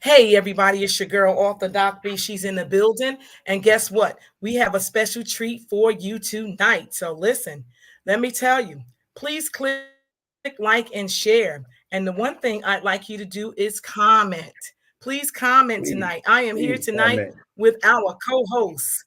Hey, everybody, it's your girl, Author Doc B. She's in the building. And guess what? We have a special treat for you tonight. So, listen, let me tell you, please click like and share. And the one thing I'd like you to do is comment. Please comment tonight. Please, I am here please tonight comment. with our co host.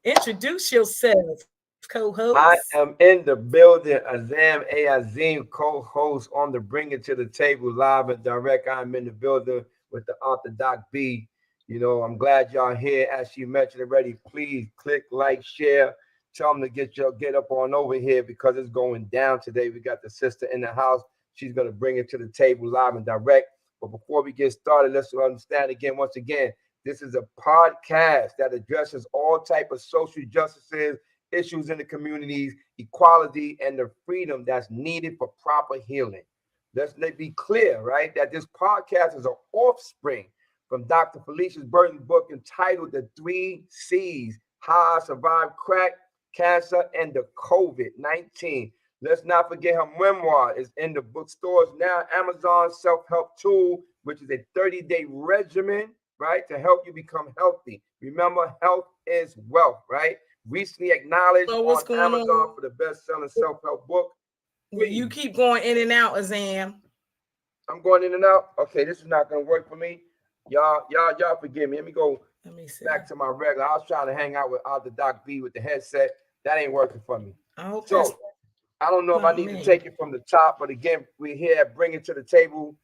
Introduce yourself, co host. I am in the building. Azzam Azim, co-host on the Bring It to the Table live and direct. I'm in the building with the Orthodox B. I'm glad y'all here. As she mentioned already, please click like, share. Tell them to get up on over here because it's going down today. We got the sister in the house. She's gonna bring it to the table live and direct. But before we get started, let's understand again. Once again, this is a podcast that addresses all type of social justices issues in the communities, equality, and the freedom that's needed for proper healing. Let's be clear, right, that this podcast is an offspring from Dr. Felicia's Burton book entitled The Three C's, How I Survived Crack, Cancer, and the COVID-19. Let's not forget her memoir is in the bookstores now. Amazon self-help tool, which is a 30-day regimen, right, to help you become healthy. Remember, health is wealth, right? Recently acknowledged So, on what's going Amazon on? for the best-selling self-help book. You Please, keep going in and out, Azam. I'm going in and out. Okay, this is not gonna work for me. Y'all forgive me. Let me go Let me see. back to my regular. I was trying to hang out with the Doc B with the headset. That ain't working for me. I hope that's So I don't know if I not need to me. take it from the top, but again, we're here at Bring It to the Table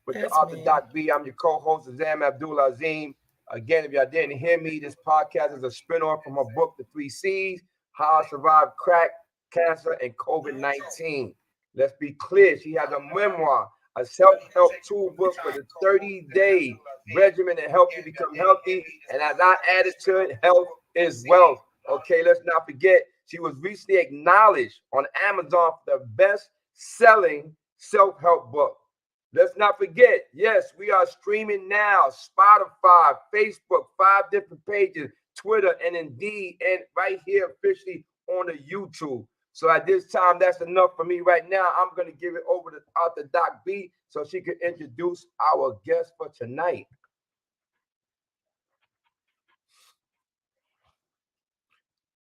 with the That's me. Orthodox B. I'm your co-host, Azzam Abdullah Azim. Again, if y'all didn't hear me, this podcast is a spinoff from her book, The Three C's, How I Survived Crack, Cancer, and COVID-19. Let's be clear, she has a memoir, a self-help toolbook for the 30-day regimen to help you become healthy. And as I added to it, health is wealth. Okay, let's not forget, she was recently acknowledged on Amazon for the best-selling self-help book. Let's not forget, yes, we are streaming now. Spotify, Facebook, 5 different pages, Twitter, and indeed, and right here officially on the YouTube. So at this time, that's enough for me right now. I'm going to give it over to Author Doc B so she can introduce our guest for tonight.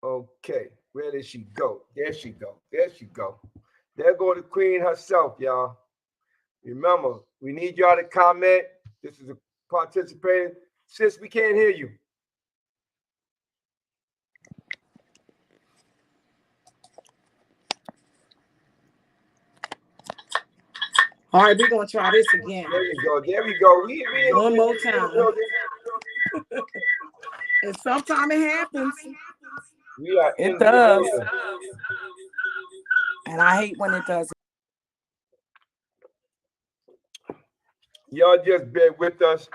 Okay, where did she go? There she go. There she go. There go the queen herself, y'all. Remember, we need y'all to comment. This is a participating. Sis, we can't hear you. All right, we're gonna try this again. There you go. There we go. One more time. And sometimes it happens. We are It in the does. building. And I hate when it does. Y'all just bear with us.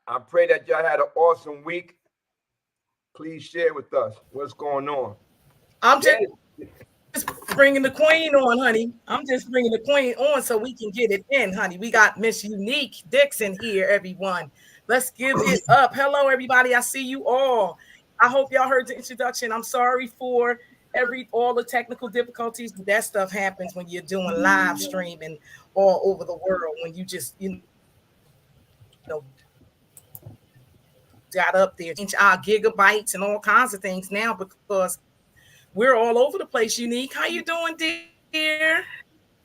I pray that y'all had an awesome week. Please share with us what's going on. I'm Yeah. just bringing the queen on, honey. I'm just bringing the queen on so we can get it in, honey. We got Miss Unique Dixon here, everyone. Let's give it up. Hello, everybody. I see you all. I hope y'all heard the introduction. I'm sorry for all the technical difficulties, but that stuff happens when you're doing live streaming all over the world. When you just, got up there, change our gigabytes and all kinds of things now because we're all over the place. Unique, how you doing, dear?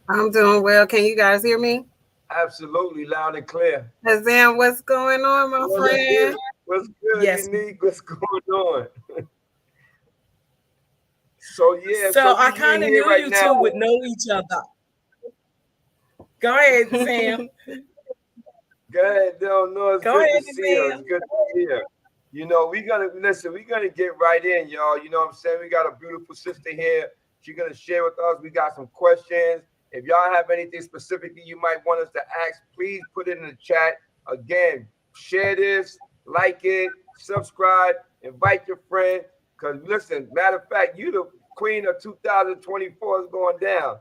I'm doing well. Can you guys hear me? Absolutely, loud and clear. Azam, what's going on, my friend? What's good, Yes. Unique? What's going on? So yeah, So we I kind of here knew right you now. two would know each other. Go ahead, Sam. Go ahead, no, it's Go good ahead, to see her. It's Sam. good to see her. We're gonna get right in, y'all. You know what I'm saying? We got a beautiful sister here. She's gonna share with us. We got some questions. If y'all have anything specifically you might want us to ask, please put it in the chat. Again, share this, like it, subscribe, invite your friend. Cause listen, matter of fact, you the queen of 2024 is going down.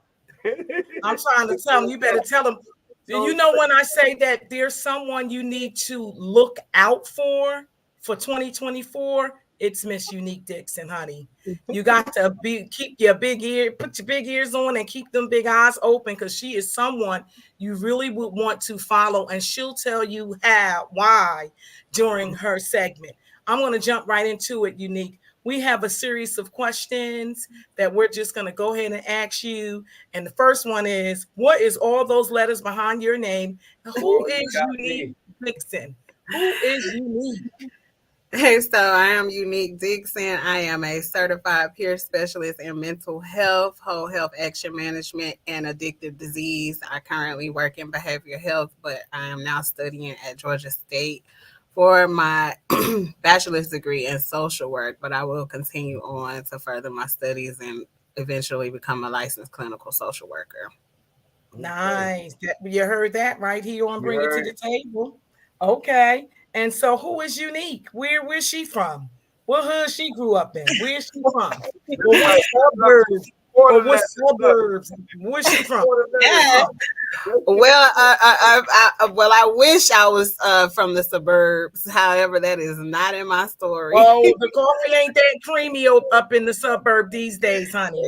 I'm trying to tell them, you better tell them. Do you know when I say that there's someone you need to look out for 2024? it's Miss Unique Dixon, honey. You got to keep your big ear, put your big ears on and keep them big eyes open because she is someone you really would want to follow, and she'll tell you why during her segment. I'm going to jump right into it, Unique. We have a series of questions that we're just going to go ahead and ask you. And the first one is, what is all those letters behind your name? Who is Unique Dixon? Who is Unique? Hey, so I am Unique Dixon. I am a certified peer specialist in mental health, whole health action management, and addictive disease. I currently work in behavioral health, but I am now studying at Georgia State for my bachelor's degree in social work, but I will continue on to further my studies and eventually become a licensed clinical social worker. Nice. You heard that right here on Bring It to the Table. Okay. And so who is Unique? Where's she from? What hood she grew up in? Where's she from? Or what suburbs? Or what suburbs? Where's she from? Yeah. Well, I wish I was from the suburbs. However, that is not in my story. Oh, the coffee ain't that creamy up in the suburb these days, honey.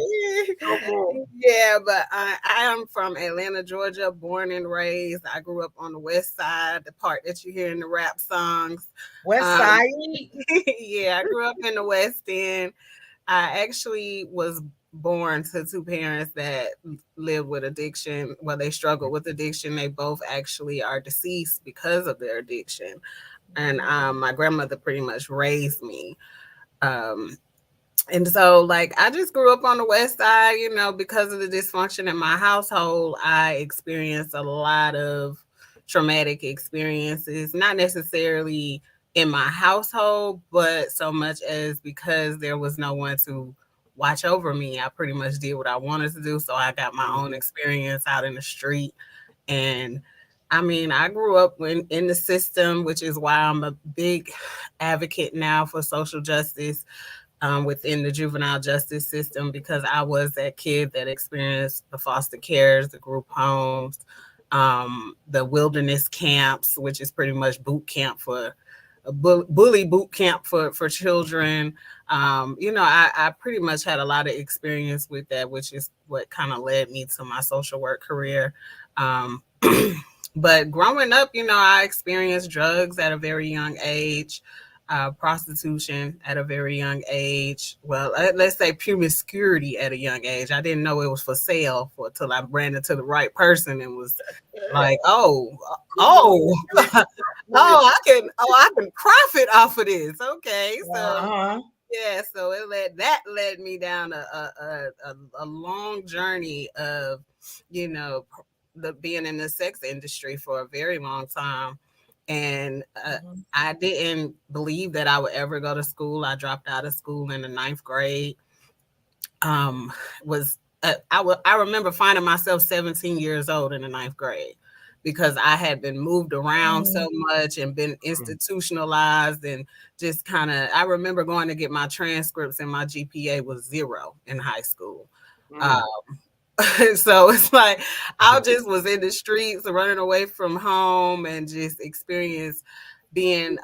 Yeah, but I am from Atlanta, Georgia, born and raised. I grew up on the west side, the part that you hear in the rap songs. West side? Yeah, I grew up in the West End. I actually was born to two parents that live with addiction. Well, they struggle with addiction. They both actually are deceased because of their addiction. And my grandmother pretty much raised me. And so, like, I just grew up on the West Side, because of the dysfunction in my household. I experienced a lot of traumatic experiences, not necessarily in my household, but so much as because there was no one to watch over me. I pretty much did what I wanted to do. So I got my own experience out in the street. And I mean, I grew up in the system, which is why I'm a big advocate now for social justice within the juvenile justice system, because I was that kid that experienced the foster cares, the group homes, the wilderness camps, which is pretty much boot camp for a bully boot camp for children. I pretty much had a lot of experience with that, which is what kind of led me to my social work career. But growing up, I experienced drugs at a very young age, prostitution at a very young age. Well, let's say promiscuity at a young age. I didn't know it was for sale until I ran into the right person and was like, oh, I can profit off of this. Okay, so yeah, so that led me down a long journey of, being in the sex industry for a very long time. And I didn't believe that I would ever go to school. I dropped out of school in the 9th grade. I remember finding myself 17 years old in the 9th grade because I had been moved around so much and been institutionalized, and just I remember going to get my transcripts and my GPA was 0 in high school. So it's like I just was in the streets running away from home and just experienced being,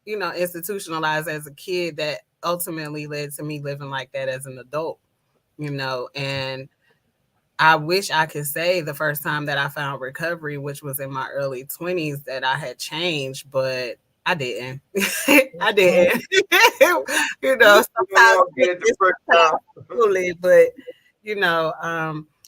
institutionalized as a kid, that ultimately led to me living like that as an adult, and I wish I could say the first time that I found recovery, which was in my early 20s, that I had changed, but I didn't. I didn't. Sometimes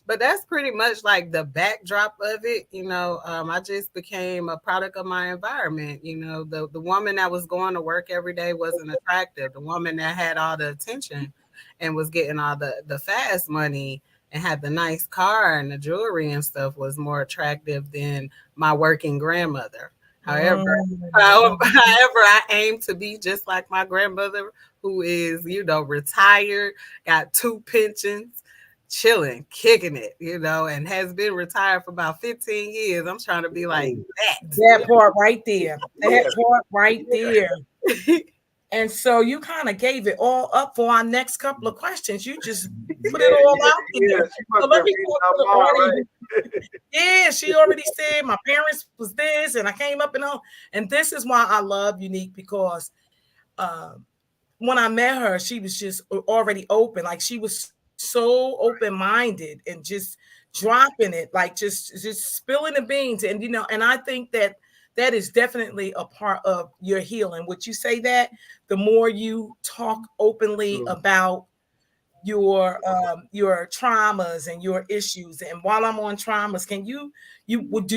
but that's pretty much like the backdrop of it. I just became a product of my environment. The woman that was going to work every day wasn't attractive. The woman that had all the attention and was getting all the fast money and had the nice car and the jewelry and stuff was more attractive than my working grandmother. However, I aim to be just like my grandmother, who is, retired, got 2 pensions, chilling, kicking it, and has been retired for about 15 years. I'm trying to be like that. That part right there. That part right there. And so you kind of gave it all up for our next couple of questions. You just put it all out there. So let me talk to the audience. Yeah, she already said my parents was this, and I came up and all. And this is why I love Unique, because when I met her, she was just already open. Like she was so open minded and just dropping it, like just spilling the beans. And and I think that that is definitely a part of your healing. Would you say that the more you talk openly True. about your traumas and your issues? And while I'm on traumas, can do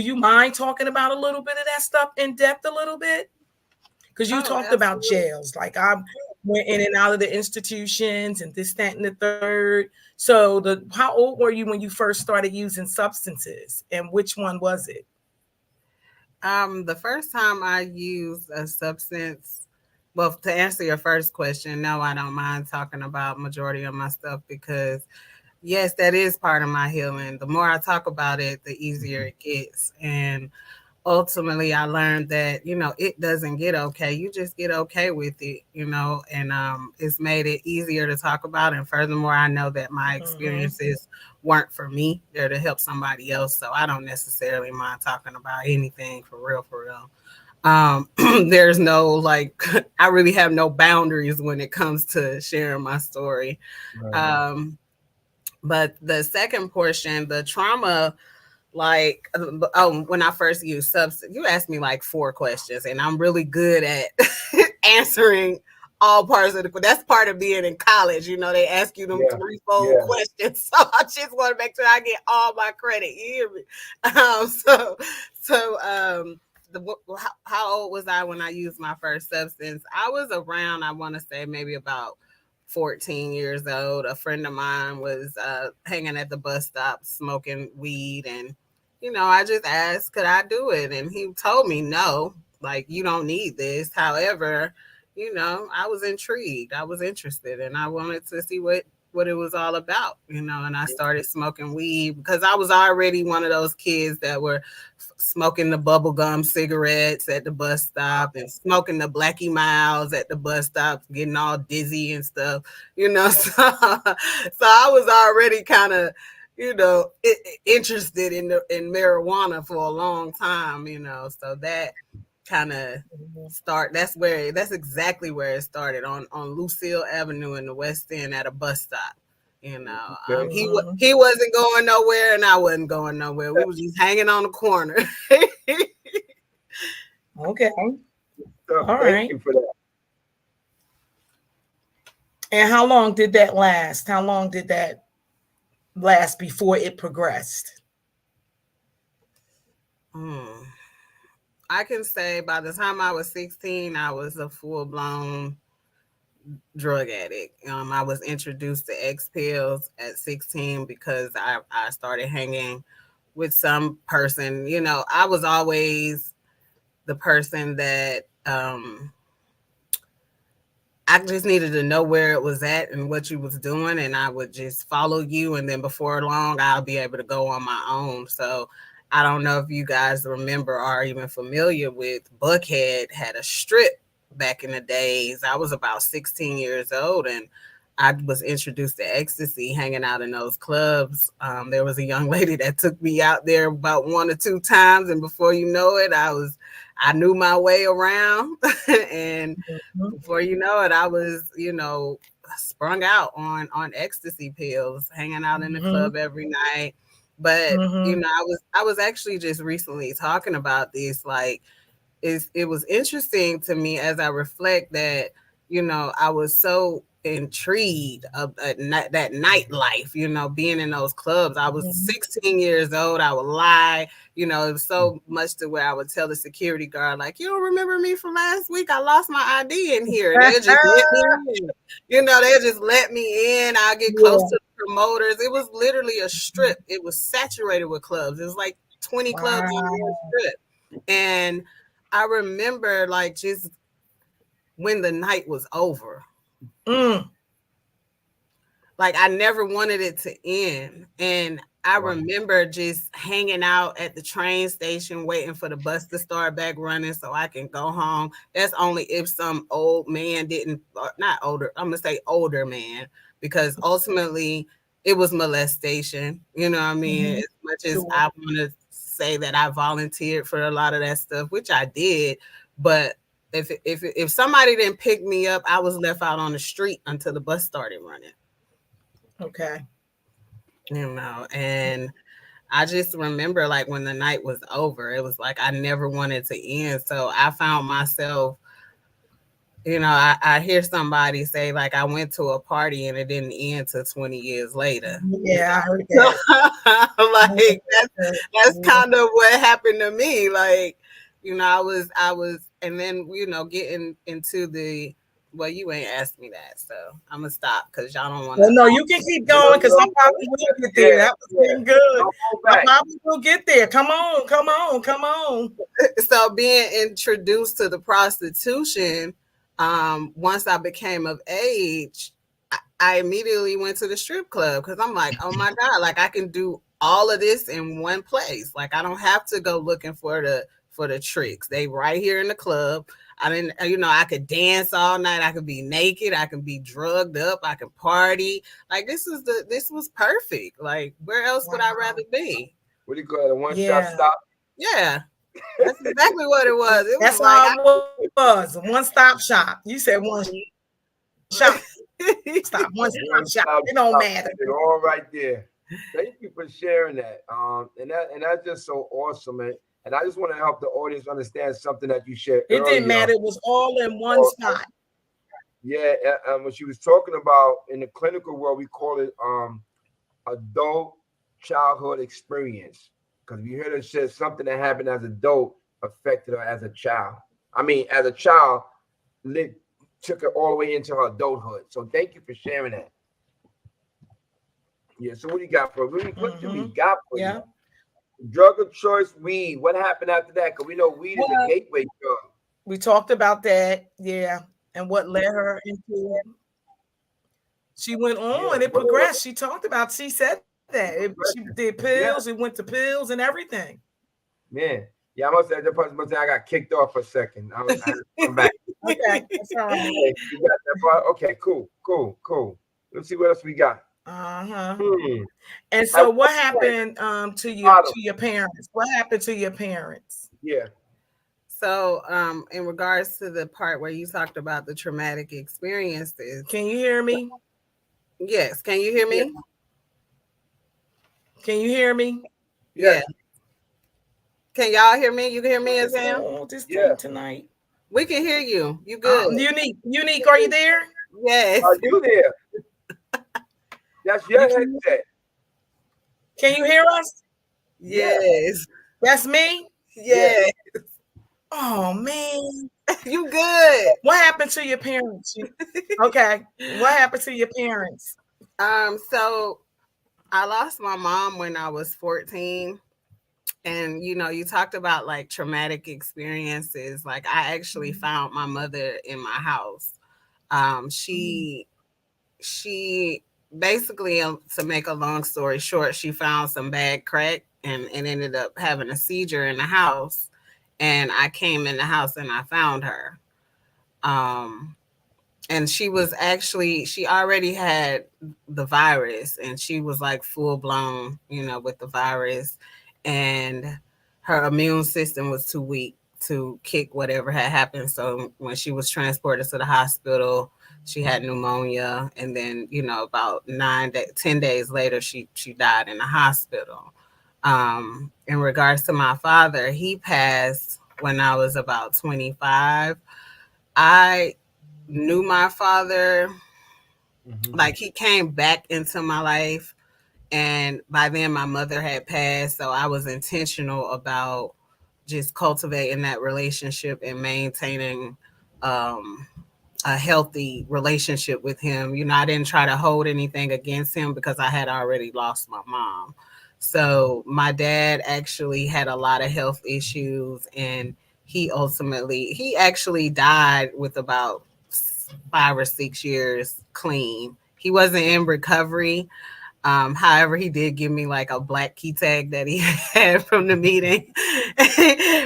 you mind talking about a little bit of that stuff in depth a little bit? Because you Oh, talked about absolutely. jails. Like I went in and out of the institutions and this, that, and the third. So how old were you when you first started using substances, and which one was it? The first time I used a substance, well, to answer your first question, no, I don't mind talking about majority of my stuff because yes, that is part of my healing. The more I talk about it, the easier it gets. And ultimately I learned that, it doesn't get okay. You just get okay with it, and it's made it easier to talk about. And furthermore, I know that my Mm-hmm. experiences weren't for me. They're to help somebody else. So I don't necessarily mind talking about anything for real, for real. There's no like I really have no boundaries when it comes to sharing my story. Right. Um, but the second portion, the trauma, like when I first used substance, you asked me like 4 questions, and I'm really good at answering all parts of that's part of being in college. They ask you them Yeah. threefold Yeah. questions. So I just want to make sure I get all my credit. You hear me? So how old was I when I used my first substance? I was around, I want to say maybe about 14 years old. A friend of mine was hanging at the bus stop smoking weed, and I just asked, could I do it? And he told me no, like, you don't need this. However, I was intrigued. I was interested, and I wanted to see what it was all about, and I started smoking weed because I was already one of those kids that were smoking the bubblegum cigarettes at the bus stop and smoking the Blackie Miles at the bus stop, getting all dizzy and stuff, so I was already kind of interested in marijuana for a long time, so that kind of that's exactly where it started on Lucille Avenue in the West End at a bus stop. Okay. He wasn't going nowhere and I wasn't going nowhere. We was just hanging on the corner. Okay. So All thank right. you for that. And how long did that last? How long did that last before it progressed? Hmm. I can say by the time I was 16, I was a full blown drug addict. I was introduced to X pills at 16 because I started hanging with some person. I was always the person that I just needed to know where it was at and what you was doing, and I would just follow you. And then before long, I'll be able to go on my own. So I don't know if you guys remember or are even familiar with Buckhead had a strip back in the days. I was about 16 years old, and I was introduced to ecstasy hanging out in those clubs. There was a young lady that took me out there about 1 or 2 times, and before you know it, I knew my way around, and Mm-hmm. before you know it, I was, sprung out on ecstasy pills, hanging out in the Mm-hmm. club every night. But Mm-hmm. I was actually just recently talking about this. Like, it was interesting to me as I reflect that, I was so intrigued of that nightlife, being in those clubs. I was Mm-hmm. 16 years old. I would lie, it was so much to where I would tell the security guard, like, you don't remember me from last week? I lost my ID in here. And they'll just let me in. They'll just let me in. I get close Yeah. to the promoters. It was literally a strip. It was saturated with clubs. It was like 20 clubs on one Wow. strip. And I remember like just when the night was over, Mm. like I never wanted it to end. And I Wow. remember just hanging out at the train station waiting for the bus to start back running so I can go home. That's only if some old man didn't, or not older, I'm gonna say older man, because ultimately it was molestation. You know what I mean? Mm-hmm. As much as Sure. I want to say that I volunteered for a lot of that stuff, which I did, but if somebody didn't pick me up, I was left out on the street until the bus started running. Okay. And I just remember like when the night was over, it was like I never wanted to end. So I found myself, I hear somebody say like I went to a party and it didn't end till 20 years later. Yeah, I heard that. Like that's kind of what happened to me. Like, I was, and then getting into the. Well, you ain't asked me that, so I'm gonna stop because y'all don't want to. Well, no, you can keep going because I probably will get there. That was getting good. I probably will get there. Come on. So being introduced to the prostitution, once I became of age, I immediately went to the strip club because I'm like, oh my God, like I can do all of this in one place. Like I don't have to go looking for the tricks. They right here in the club. I didn't, I could dance all night. I could be naked. I could be drugged up. I could party. Like this was perfect. Like where else would I rather be? What do you call it? A one-stop stop? Yeah. That's exactly what it was. That's all it was. A one-stop shop. You said one shop. Stop. One-stop shop. It don't matter. All right there. Thank you for sharing that. And that's just so awesome, man. And I just want to help the audience understand something that you shared earlier. It didn't matter. It was all in one spot. Yeah. What she was talking about in the clinical world, we call it adult childhood experience. Because we heard her say something that happened as an adult affected her as a child. I mean, as a child, took her all the way into her adulthood. So thank you for sharing that. Yeah. So what do you got for me? What do we got for you? Drug of choice, weed. What happened after that? Because we know weed is a gateway drug. We talked about that, yeah, and what led her into it. She went on, it progressed. She talked about, she said that. She did pills, it went to pills and everything. Man, yeah, I must say, I got kicked off for a second. I had to come back. Okay, that's all right. You got that part? Okay, cool. Let's see what else we got. And so what happened to your parents? What happened to your parents? Yeah. So in regards to the part where you talked about the traumatic experiences. Can you hear me? Yes. Can you hear me? Can you hear me? Yeah. Can y'all hear me? You can hear me, Azzam? Oh, this thing tonight. We can hear you. You good. Unique, are you there? Yes. Are you there? That's your headset. Can you hear us? Yes. That's me? Yes. Oh, man. You good. What happened to your parents? Okay. What happened to your parents? So I lost my mom when I was 14. And, you talked about like traumatic experiences. Like I actually found my mother in my house. She basically, to make a long story short, she found some bad crack and ended up having a seizure in the house. And I came in the house and I found her. And she already had the virus and she was like full blown, with the virus. And her immune system was too weak to kick whatever had happened. So when she was transported to the hospital, she had pneumonia, and then about 10 days later, she died in the hospital. In regards to my father, he passed when I was about 25. I knew my father, like he came back into my life, and by then my mother had passed, so I was intentional about just cultivating that relationship and maintaining a healthy relationship with him. I didn't try to hold anything against him because I had already lost my mom. So my dad actually had a lot of health issues, and he actually died with about 5 or 6 years clean. He wasn't in recovery. However, he did give me like a black key tag that he had from the meeting,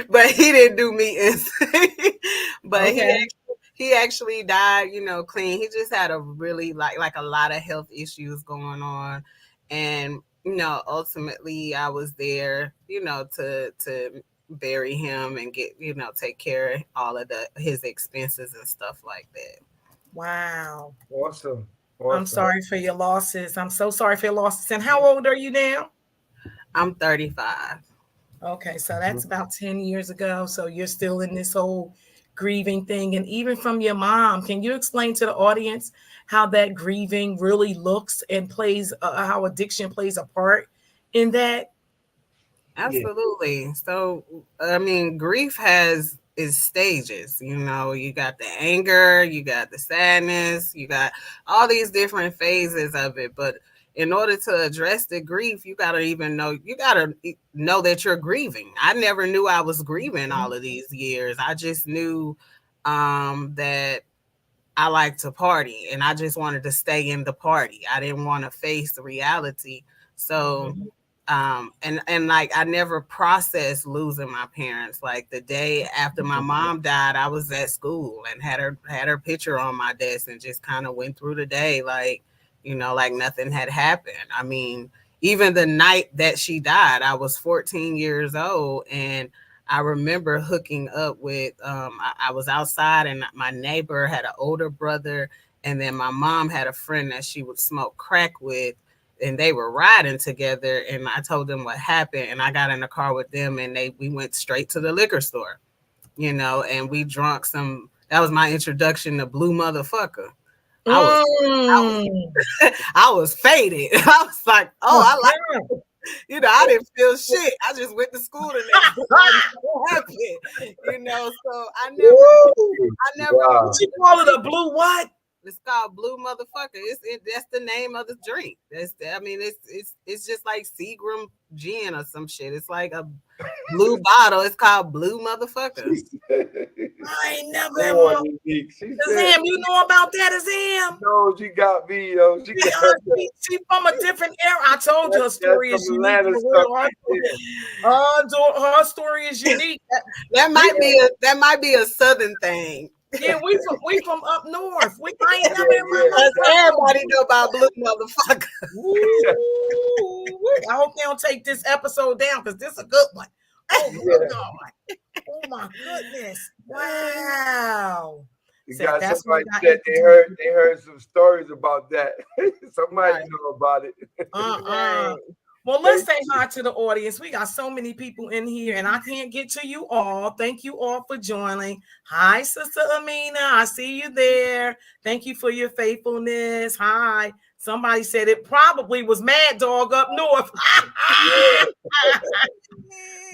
but he didn't do meetings. But he actually died, clean. He just had a really like a lot of health issues going on. And, ultimately I was there, to bury him and get, take care of all of his expenses and stuff like that. Wow. Awesome. I'm Awesome. sorry for your losses. I'm so sorry for your losses. And how old are you now? I'm 35. Okay, so that's about 10 years ago. So you're still in this whole grieving thing. And even from your mom, can you explain to the audience how that grieving really looks and plays, how addiction plays a part in that? Yeah. Absolutely. So, I mean, grief has its stages. You got the anger, you got the sadness, you got all these different phases of it. But in order to address the grief, you gotta know that you're grieving. I never knew I was grieving all of these years. I just knew that I like to party and I just wanted to stay in the party. I didn't want to face the reality. So Mhm. and like I never processed losing my parents. Like the day after my mom died, I was at school and had her picture on my desk and just kind of went through the day like, like nothing had happened. I mean, even the night that she died, I was 14 years old, and I remember hooking up with I was outside and my neighbor had an older brother, and then my mom had a friend that she would smoke crack with, and they were riding together, and I told them what happened, and I got in the car with them, and we went straight to the liquor store, and we drunk some. That was my introduction to Blue Motherfucker. I was I was Mm. I was faded. I was like, oh, I like, Okay. I didn't feel shit. I just went to school the next day. I was so happy, so Woo! I never What Wow. knew you the call it, grief. a blue what? It's called Blue Motherfucker. That's the name of the drink. I mean, it's just like Seagram gin or some shit. It's like a blue bottle. It's called Blue Motherfucker. She said, I ain't never go in on, my Unique. She said, Azam, you know about that, Azam? no, she got me, yo. She got Yeah, she from a different era. I told you her that's story some is unique Atlanta for stuff real. right there. Her story is unique. That We might be a southern thing. Yeah, we from up north. I ain't never in my Yeah, life Cause heard no. everybody know about Blue Motherfucker. Woo! I hope they don't take this episode down because this is a good one. Oh yeah, my yeah. God! Oh my goodness! Wow! You Said got that's what somebody got said introduced. they heard some stories about that. Somebody Right. know about it. Uh-uh. Right. Well, let's Thank say hi to the audience. We got so many people in here, and I can't get to you all. Thank you all for joining. Hi, Sister Amina. I see you there. Thank you for your faithfulness. Hi. Somebody said it probably was Mad Dog up north. you.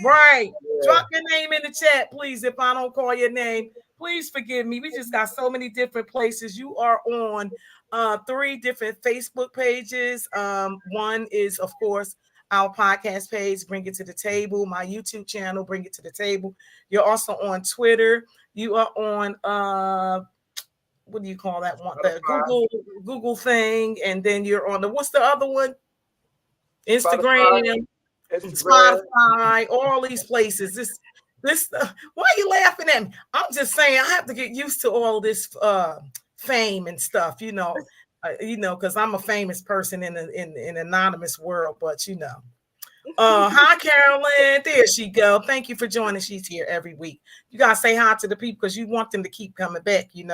Right. Yeah, Drop your name in the chat, please. If I don't call your name, please forgive me. We just got so many different places. You are on 3 different Facebook pages. One is, of course, our podcast page, Bring It to the Table, my YouTube channel, Bring It to the Table. You're also on Twitter. You are on what do you call that one? The Spotify, Google thing, and then you're on the what's the other one? Spotify, Instagram, Instagram. Spotify, all these places. This why are you laughing at me? I'm just saying I have to get used to all this fame and stuff, because I'm a famous person in an anonymous world, but hi Carolyn, there she go. Thank you for joining. She's here every week. You gotta say hi to the people because you want them to keep coming back, and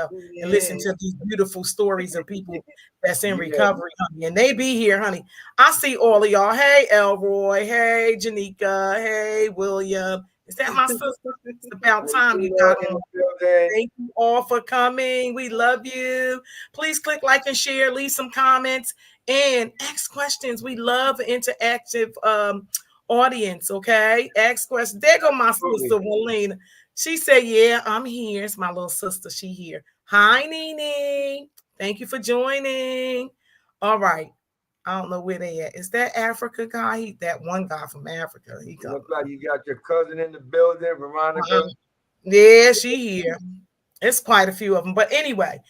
listen Yeah. to these beautiful stories of people that's in Yeah, recovery, honey. And they be here, honey. I see all of y'all. Hey Elroy, hey Janika, hey William. Is that my sister? It's about time you Wilhelmina got in on. the building. Thank you all for coming. We love you. Please click like and share, leave some comments, and ask questions. We love interactive audience, okay? Ask questions. There go my sister, Absolutely. Walina. She said, yeah, I'm here. It's my little sister. She here. Hi, Nene. Thank you for joining. All right. I don't know where they at. Is that Africa guy? That one guy from Africa. He It coming. looks like you got your cousin in the building, Veronica. Yeah, she here. It's quite a few of them. But anyway,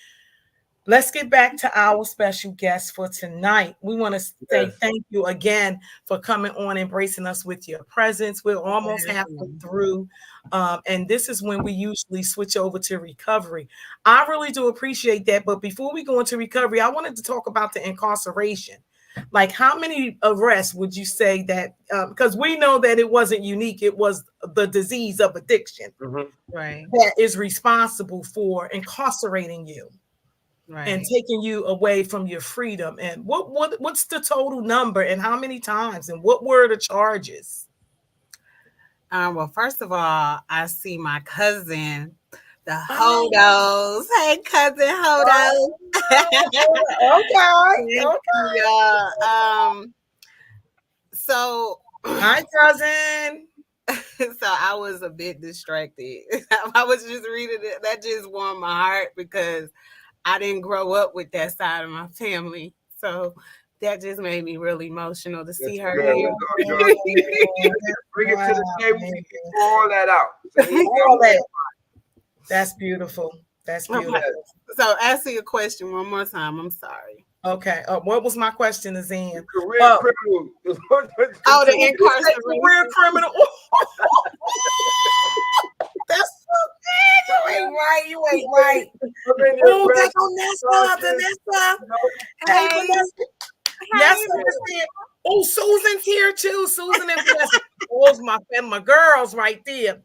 let's get back to our special guest for tonight. We want to say Yes. thank you again for coming on, embracing us with your presence. We're almost halfway through. And this is when we usually switch over to recovery. I really do appreciate that. But before we go into recovery, I wanted to talk about the incarceration. Like, how many arrests would you say that? Because we know that it wasn't unique; it was the disease of addiction Right. that is responsible for incarcerating you and Right. taking you away from your freedom. And what's the total number, and how many times, and what were the charges? Well, first of all, I see my cousin, the Oh, Hodos. Hey, cousin Hodos. okay, Thank okay. you, y'all. So, Hi, cousin. so I was a bit distracted. I was just reading it. That just warmed my heart because I didn't grow up with that side of my family. So that just made me really emotional to see her Yeah, here. bring it to the table. We get all that out. All that. That's beautiful. That's beautiful. So answer your question one more time. I'm sorry. Okay. What was my question, Azzam? Career criminal. Oh, the incarceration. Career criminal. That's so good. You ain't right. You ain't right. Oh, that's on Vanessa. Hey, Vanessa. Yes, Vanessa. Oh, Susan's here too. Susan and Vanessa. Those my girls right there.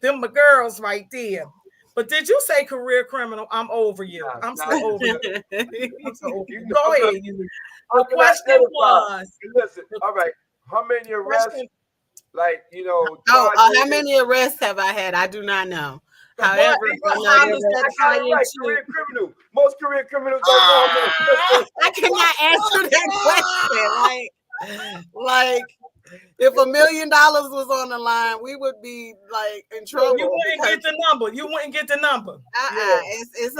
Them my girls right there. But did you say career criminal? I'm over you. I'm so over you. I'm so over you. Go ahead. The question was. Listen, all right. How many arrests? Like, how many arrests have I had? I do not know. However, how does that tie into career criminal? Most career criminals don't know. I cannot answer that question. Like, if $1 million was on the line, we would be like in trouble. You wouldn't get the number. You wouldn't get the number. It's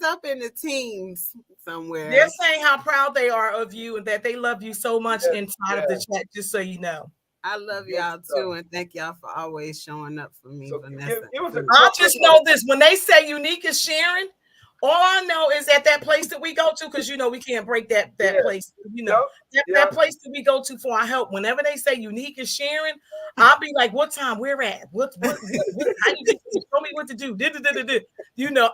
up in the teens somewhere. They're saying how proud they are of you and that they love you so much inside of the chat. Just so you know. I love y'all too, and thank y'all for always showing up for me, Vanessa. I just know this: when they say unique is sharing, all I know is at that place that we go to, because we can't break that place. That place that we go to for our help. Whenever they say unique is sharing, I'll be like, "What time we're at? What how you show me what to do?"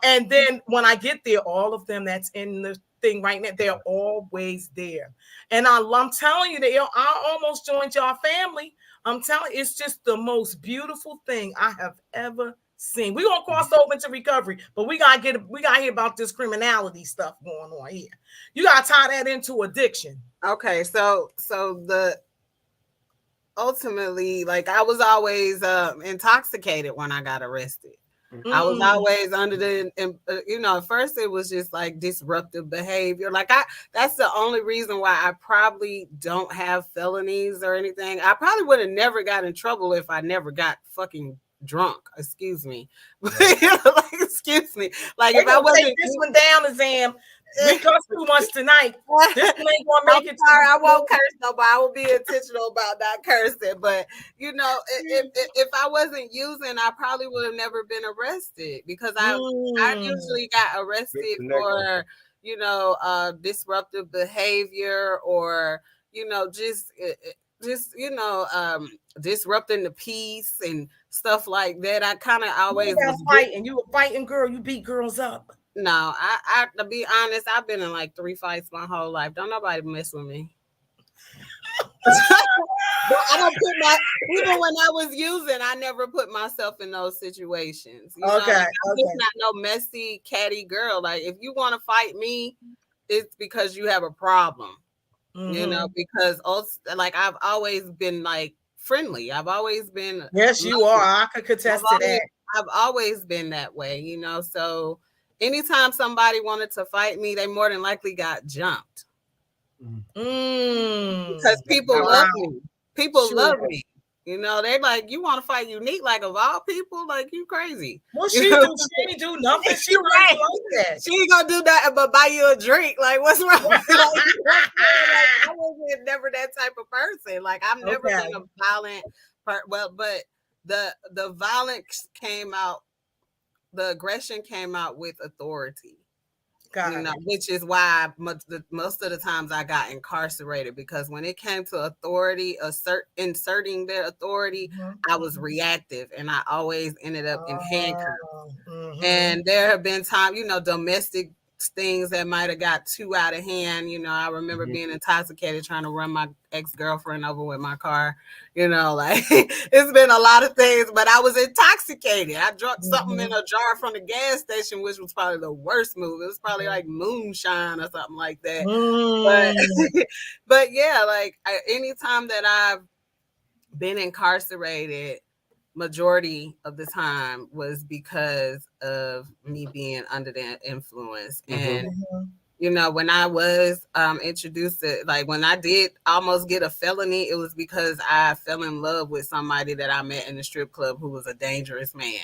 And then when I get there, all of them that's in the thing right now, they're always there. And I'm telling you, I almost joined y'all family. I'm telling you, it's just the most beautiful thing I have ever seen. We're gonna cross over into recovery, but we gotta hear about this criminality stuff going on here. You gotta tie that into addiction. Okay, so the ultimately, like, I was always intoxicated when I got arrested. I was always under the, at first it was just like disruptive behavior. Like that's the only reason why I probably don't have felonies or anything. I probably would have never got in trouble if I never got fucking drunk. Excuse me. Excuse me. Like, if I wasn't take this one down, Azzam. We cuss too much tonight. This one ain't gonna make it. Sorry, I won't curse nobody. I will be intentional about not cursing. But if I wasn't using, I probably would have never been arrested, because I usually got arrested for disruptive behavior, or disrupting the peace and stuff like that. I kind of always was fighting. You were fighting, girl. You beat girls up. No, I to be honest, I've been in like 3 fights my whole life. Don't nobody mess with me. But I don't even when I was using, I never put myself in those situations. I'm just not no messy, catty girl. Like, if you want to fight me, it's because you have a problem. Because like, I've always been like friendly. I've always been. Yes, you are. I could contest to that. I've always been that way, so anytime somebody wanted to fight me, they more than likely got jumped. Because people love me. People love me. They're like, you want to fight Unique, like, of all people? Like, you crazy. What she do? She ain't do nothing. She right. Like that. She ain't gonna do that but buy you a drink. Like, what's wrong with I wasn't never that type of person. Like, I've never been a violent but the violence came out, the aggression came out with authority. Which is why most of the times I got incarcerated, because when it came to authority, inserting their authority, I was reactive, and I always ended up in handcuffs. And there have been times, domestic things that might have got too out of hand. I remember being intoxicated trying to run my ex-girlfriend over with my car. Like it's been a lot of things, but I was intoxicated. I drunk something in a jar from the gas station, which was probably the worst move. It was probably like moonshine or something like that. But yeah, like anytime that I've been incarcerated, majority of the time was because of me being under the influence. And when I was introduced to, like, when I did almost get a felony, it was because I fell in love with somebody that I met in the strip club who was a dangerous man,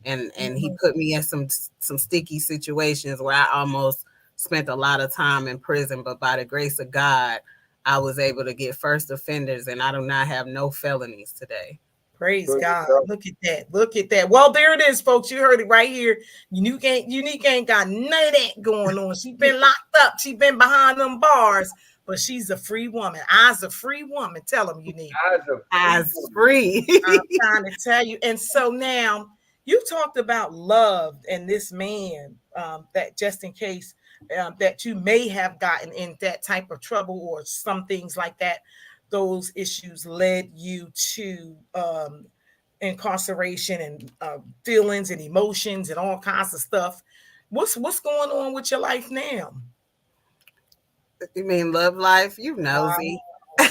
and he put me in some sticky situations where I almost spent a lot of time in prison. But by the grace of God, I was able to get first offenders, and I do not have no felonies today. Praise God. Look at that. Look at that. Well, there it is, folks. You heard it right here. Unique ain't got none of that going on. She's been locked up. She's been behind them bars, but she's a free woman. I's a free woman. Tell them, Unique. I's free. I'm trying to tell you. And so now you talked about love and this man, that just in case that you may have gotten in that type of trouble or some things like that, those issues led you to incarceration and feelings and emotions and all kinds of stuff. What's going on with your life now? You mean love life? You nosy. Like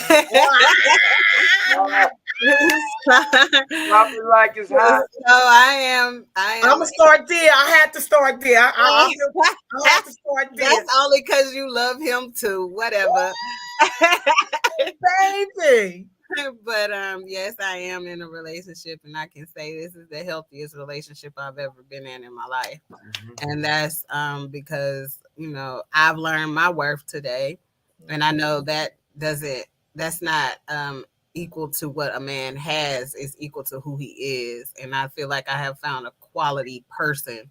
it's hot. So I am. I'm gonna start there. I had to start there. I have to start there. That's only because you love him too. Whatever, baby. But yes, I am in a relationship, and I can say this is the healthiest relationship I've ever been in my life, and that's because I've learned my worth today, and I know that's not equal to what a man has. Is equal to who he is, and I feel like I have found a quality person,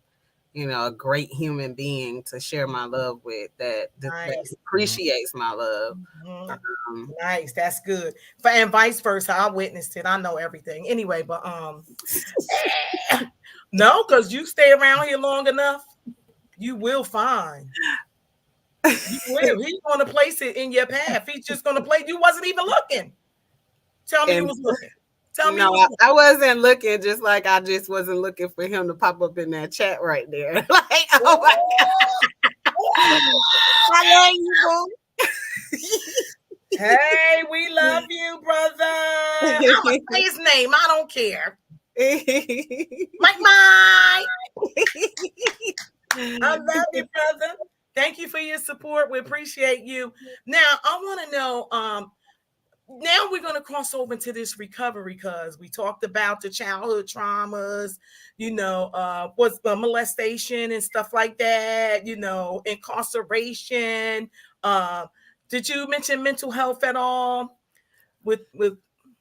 a great human being to share my love with that appreciates my love. Nice, that's good. And vice versa. I witnessed it. I know everything. Anyway, but no, because you stay around here long enough, you will find. You will. He's going to place it in your path. He's just going to play. You wasn't even looking. Tell me you was looking. Tell me. No, I wasn't looking. Just like I just wasn't looking for him to pop up in that chat right there. Like, oh my God. I love you, boo. Hey, we love you, brother. I'm gonna say his name. I don't care. Mike. I love you, brother. Thank you for your support. We appreciate you. Now, I want to know, now we're going to cross over into this recovery because we talked about the childhood traumas, was molestation and stuff like that, incarceration. Did you mention mental health at all with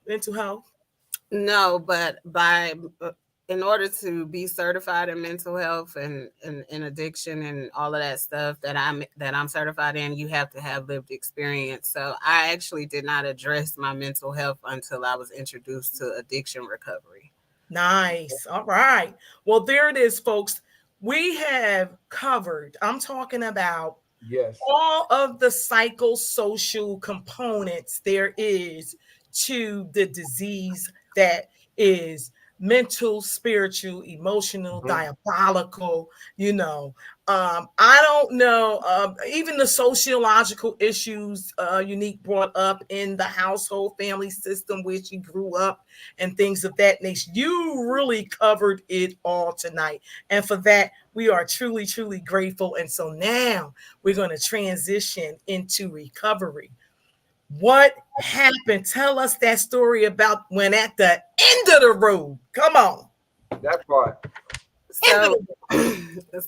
mental health? No, but in order to be certified in mental health and addiction and all of that stuff that I'm certified in, you have to have lived experience. So I actually did not address my mental health until I was introduced to addiction recovery. Nice. All right. Well, there it is, folks. We have covered, I'm talking about all of the psychosocial components there is to the disease that is mental, spiritual, emotional, diabolical, I don't know, even the sociological issues Unique brought up in the household family system where she grew up and things of that nature. You really covered it all tonight. And for that, we are truly, truly grateful. And so now we're going to transition into recovery. What happened? Tell us that story about when at the end of the road. Come on. That part.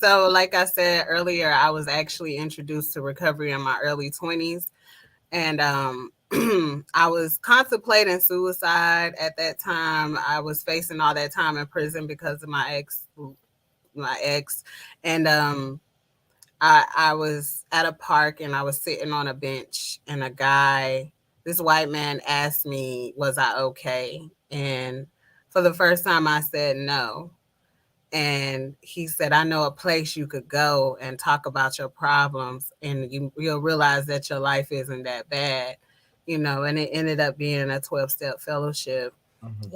So like I said earlier, I was actually introduced to recovery in my early 20s. And I was contemplating suicide at that time. I was facing all that time in prison because of my ex. And I was at a park and I was sitting on a bench, and this white man asked me, was I okay? And for the first time I said no. And he said, I know a place you could go and talk about your problems, and you'll realize that your life isn't that bad, and it ended up being a 12-step fellowship.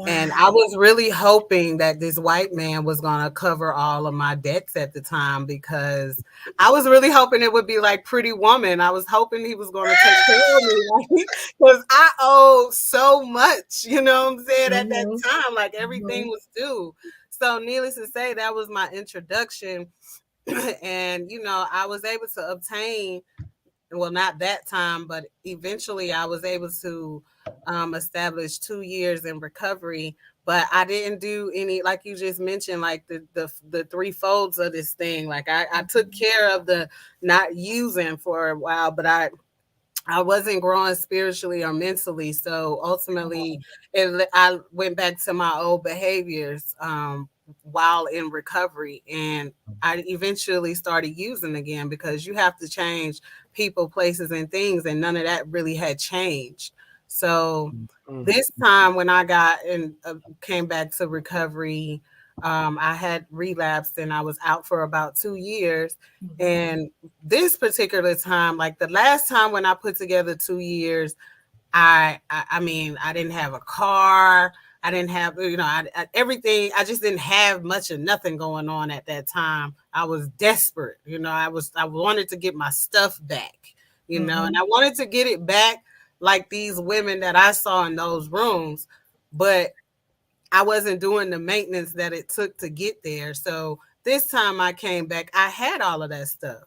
And I Wow. was really hoping that this white man was going to cover all of my debts at the time, because I was really hoping it would be like Pretty Woman. I was hoping he was going to take care of me, because I owed so much, you know what I'm saying, at that Mhm. time. Like everything Mhm. was due. So needless to say, that was my introduction. And, I was able to obtain, well, not that time, but eventually I was able to establish 2 years in recovery. But I didn't do any, like you just mentioned, like the three folds of this thing. Like I took care of the not using for a while, but I wasn't growing spiritually or mentally. So ultimately, I went back to my old behaviors while in recovery. And I eventually started using again, because you have to change people, places, and things. And none of that really had changed. So this time when I got and came back to recovery, I had relapsed and I was out for about 2 years. And this particular time, like the last time when I put together 2 years, I mean, I didn't have a car. I didn't have, everything. I just didn't have much of nothing going on at that time. I was desperate. I wanted to get my stuff back, and I wanted to get it back like these women that I saw in those rooms, but I wasn't doing the maintenance that it took to get there. So this time I came back, I had all of that stuff.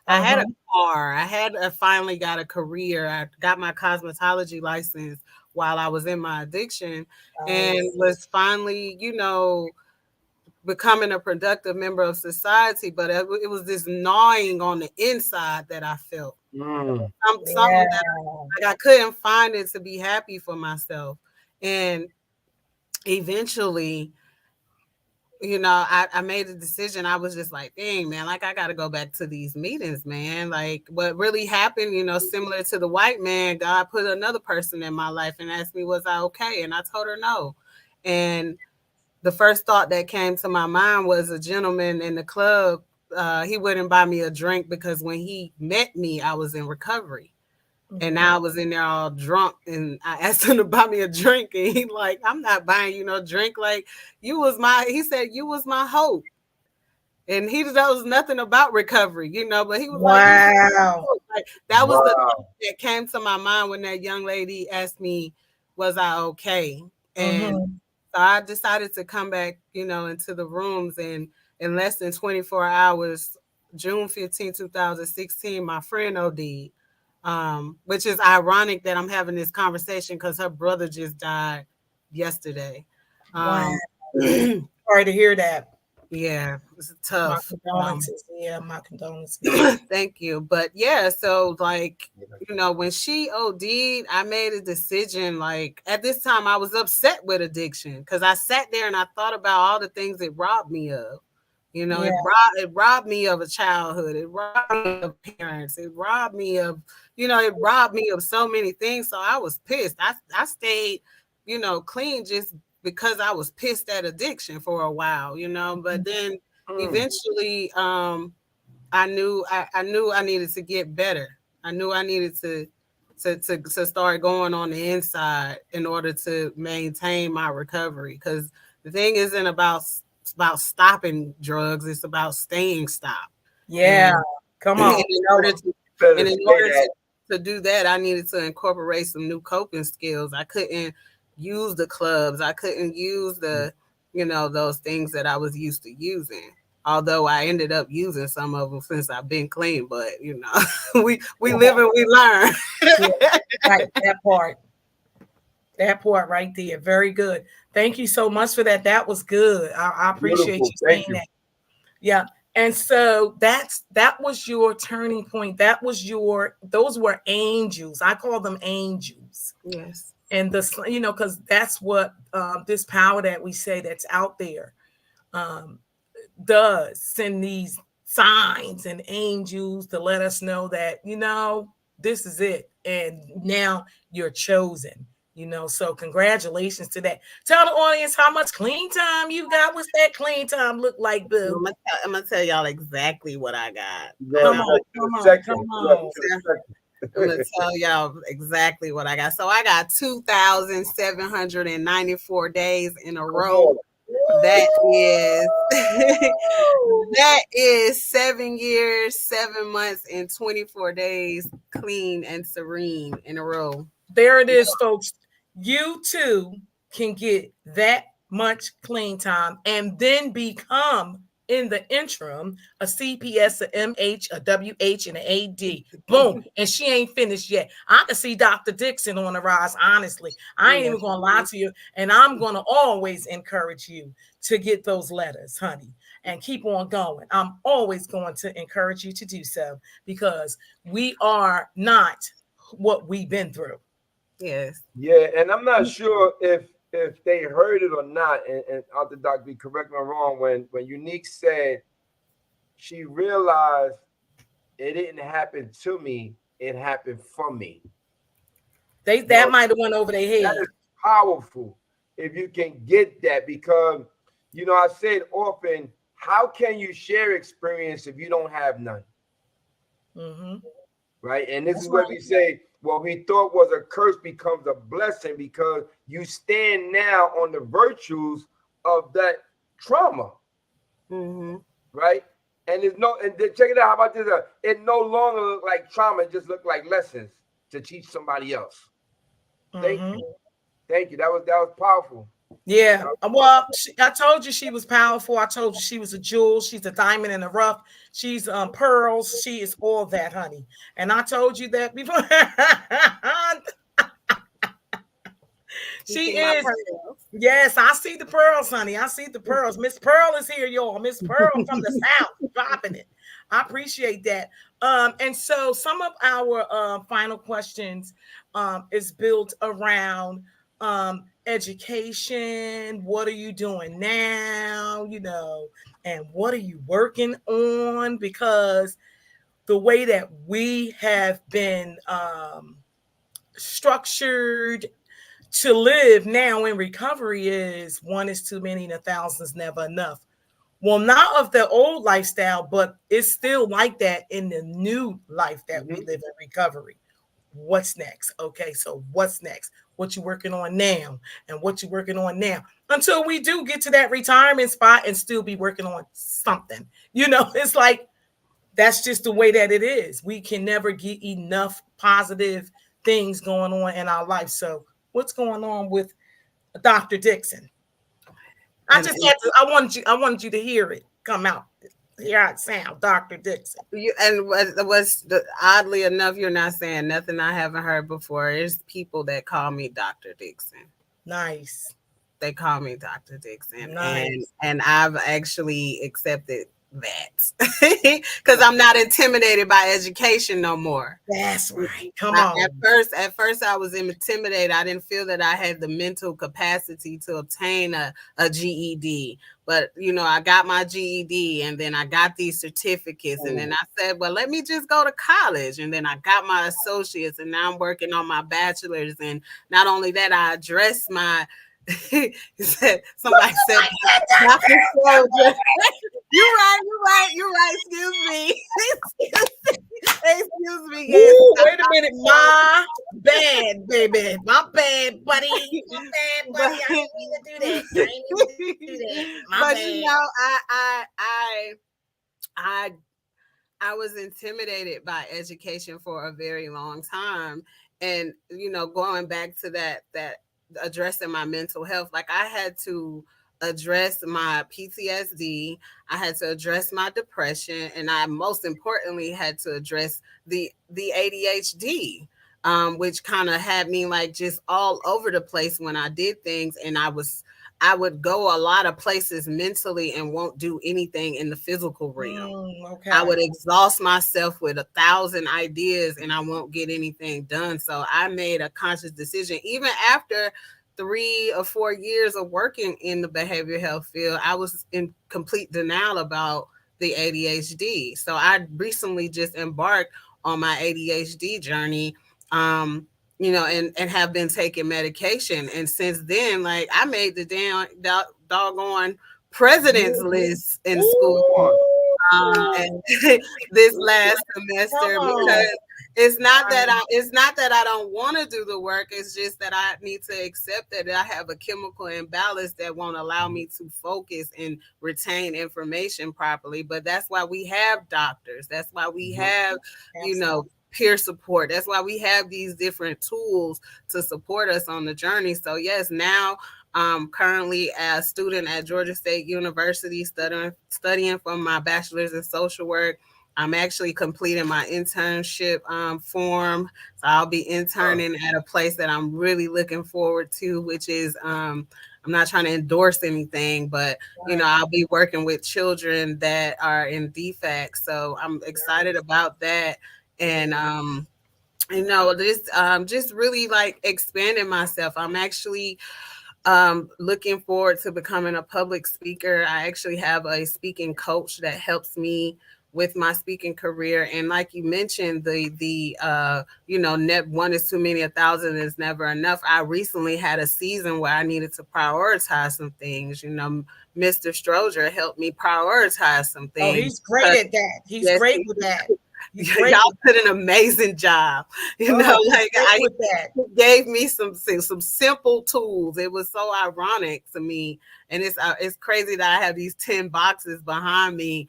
I had a car. I finally got a career. I got my cosmetology license while I was in my addiction, and was finally, becoming a productive member of society. But it was this gnawing on the inside that I felt. Something that like I couldn't find it to be happy for myself. And eventually, I made a decision. I was just like, dang, man, like I got to go back to these meetings, man. Like what really happened, similar to the white man, God put another person in my life and asked me, was I okay? And I told her no. And the first thought that came to my mind was a gentleman in the club. He wouldn't buy me a drink because when he met me, I was in recovery. And now I was in there all drunk, and I asked him to buy me a drink, and he like, I'm not buying you no drink. Like he said, you was my hope. And he knows nothing about recovery, but he was like, Wow. like that was the thought that came to my mind when that young lady asked me, was I okay? And so I decided to come back, into the rooms, and in less than 24 hours, June 15, 2016, my friend OD'd. Which is ironic that I'm having this conversation because her brother just died yesterday. Wow. Um, Sorry to hear that. yeah, it's My tough. condolences. Yeah, my condolences. Thank you. But yeah, so like, when she OD'd, I made a decision. Like at this time, I was upset with addiction because I sat there and I thought about all the things it robbed me of. It robbed me of a childhood. It robbed me of parents. It robbed me of, it robbed me of so many things. So I was pissed. I stayed, clean just because I was pissed at addiction for a while, but then eventually I knew I needed to get better. I knew I needed to start going on the inside in order to maintain my recovery. Because the thing isn't about stopping drugs; it's about staying stopped. Yeah, come on. In order to do that, I needed to incorporate some new coping skills. I couldn't use the clubs. I couldn't use those things that I was used to using. Although I ended up using some of them since I've been clean, but we live and we learn. Right, that part right there. Very good. Thank you so much for that. That was good. I appreciate you saying that. Yeah. And so that was your turning point. Those were angels. I call them angels. Yes. And because that's what this power that we say that's out there does send these signs and angels to let us know that, this is it. And now you're chosen. So congratulations to that. Tell the audience how much clean time you got. What's that clean time look like, Boo? I'm gonna tell y'all exactly what I got. Go Come ahead on, to come the on, section. come Go ahead on. to the I'm gonna section. tell y'all exactly what I got. So I got 2,794 days in a Come row. on. That is that is 7 years, 7 months, and 24 days clean and serene in a row. There it is, folks. You too can get that much clean time and then become, in the interim, a CPS, a MH, a WH, and an AD. Boom. And she ain't finished yet. I can see Dr. Dixon on the rise, honestly. I ain't even going to lie to you. And I'm going to always encourage you to get those letters, honey, and keep on going. I'm always going to encourage you to do so because we are not what we've been through. Yes. Yeah, and I'm not sure if they heard it or not. And Orthodox, be correct me if I'm wrong. When Unique said she realized it didn't happen to me, it happened for me. That might have went over their That head. is powerful if you can get that because I said often, how can you share experience if you don't have none? Mm-hmm. Right? And this That's is what right. we say what we thought was a curse becomes a blessing because you stand now on the virtues of that trauma. Mm-hmm. Right? And there's no, and check it out. How about this? It no longer look like trauma, it just look like lessons to teach somebody else. Thank Mm-hmm. you. Thank you. That was powerful. Yeah. Well, I told you she was powerful. I told you she was a jewel. She's a diamond in the rough. She's pearls. She is all that, honey. And I told you that before. She is. Yes, I see the pearls, honey. I see the pearls. Miss Pearl is here, y'all. Miss Pearl from the South, dropping it. I appreciate that. And so some of our final questions is built around education. What are you doing now? And what are you working on? Because the way that we have been structured to live now in recovery is one is too many and a thousand is never enough. Well, not of the old lifestyle, but it's still like that in the new life that we live in recovery. What's next? Okay, so what's next? What you working on now and what you working on now until we do get to that retirement spot and still be working on something. It's like that's just the way that it is. We can never get enough positive things going on in our life. So what's going on with Dr. Dixon? I wanted you to hear it come out. Hear how it sound, Dr. Dixon. Oddly enough, you're not saying nothing I haven't heard before. There's people that call me Dr. Dixon. Nice. They call me Dr. Dixon. Nice. And I've actually accepted that because I'm not intimidated by education no more. That's right. Come on. At first I was intimidated. I didn't feel that I had the mental capacity to obtain a GED. But I got my GED and then I got these certificates and then I said, well, let me just go to college. And then I got my associates and now I'm working on my bachelor's. And not only that, I addressed my somebody said you're right. Excuse me. Excuse me. Yes. Ooh, wait a minute. My bad, baby. My bad, buddy. My bad, buddy. I didn't mean to do that. My bad. I was intimidated by education for a very long time. And, going back to that addressing my mental health, like I had to address my PTSD, I had to address my depression, and I most importantly had to address the ADHD, which kind of had me like just all over the place when I did things, and I would go a lot of places mentally and won't do anything in the physical realm. Okay. I would exhaust myself with 1,000 ideas and I won't get anything done. So I made a conscious decision, even after 3 or 4 years of working in the behavioral health field, I was in complete denial about the ADHD. So I recently just embarked on my ADHD journey. and have been taking medication. And since then, like, I made the damn doggone president's list in school. And this last semester, because it's not that I don't want to do the work. It's just that I need to accept that I have a chemical imbalance that won't allow me to focus and retain information properly. But that's why we have doctors. That's why we have, peer support. That's why we have these different tools to support us on the journey. So yes, now I'm currently a student at Georgia State University studying for my bachelor's in social work. I'm actually completing my internship form. So I'll be interning at a place that I'm really looking forward to, which is I'm not trying to endorse anything, but I'll be working with children that are in defects. So I'm excited about that. And this just really like expanding myself. I'm actually looking forward to becoming a public speaker. I actually have a speaking coach that helps me with my speaking career. And like you mentioned, the one is too many, 1,000 is never enough. I recently had a season where I needed to prioritize some things. Mr. Stroger helped me prioritize some things. Oh, he's great at that. He's great with that. Y'all did an amazing job. I gave me some simple tools. It was so ironic to me, and it's crazy that I have these 10 boxes behind me.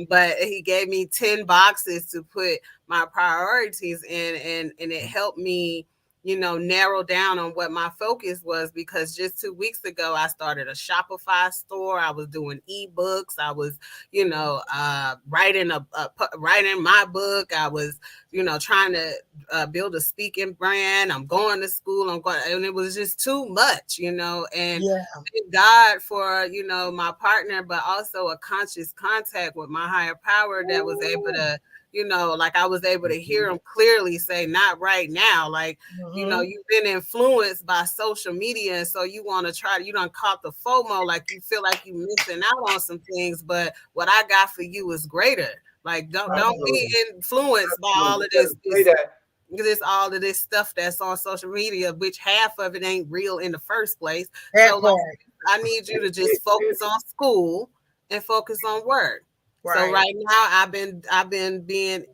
But he gave me 10 boxes to put my priorities in, and it helped me narrow down on what my focus was, because just 2 weeks ago, I started a Shopify store. I was doing ebooks. I was, writing my book. I was, trying to build a speaking brand. I'm going to school. And it was just too much, and thank God for, my partner, but also a conscious contact with my higher power that was able to, I was able to hear him clearly say, not right now. Like, you've been influenced by social media. And so you want to you done caught the FOMO, like you feel like you're missing out on some things. But what I got for you is greater. Like, don't be influenced by all of all of this stuff that's on social media, which half of it ain't real in the first place. So I need you to just focus on school and focus on work. Right. So right now I've been being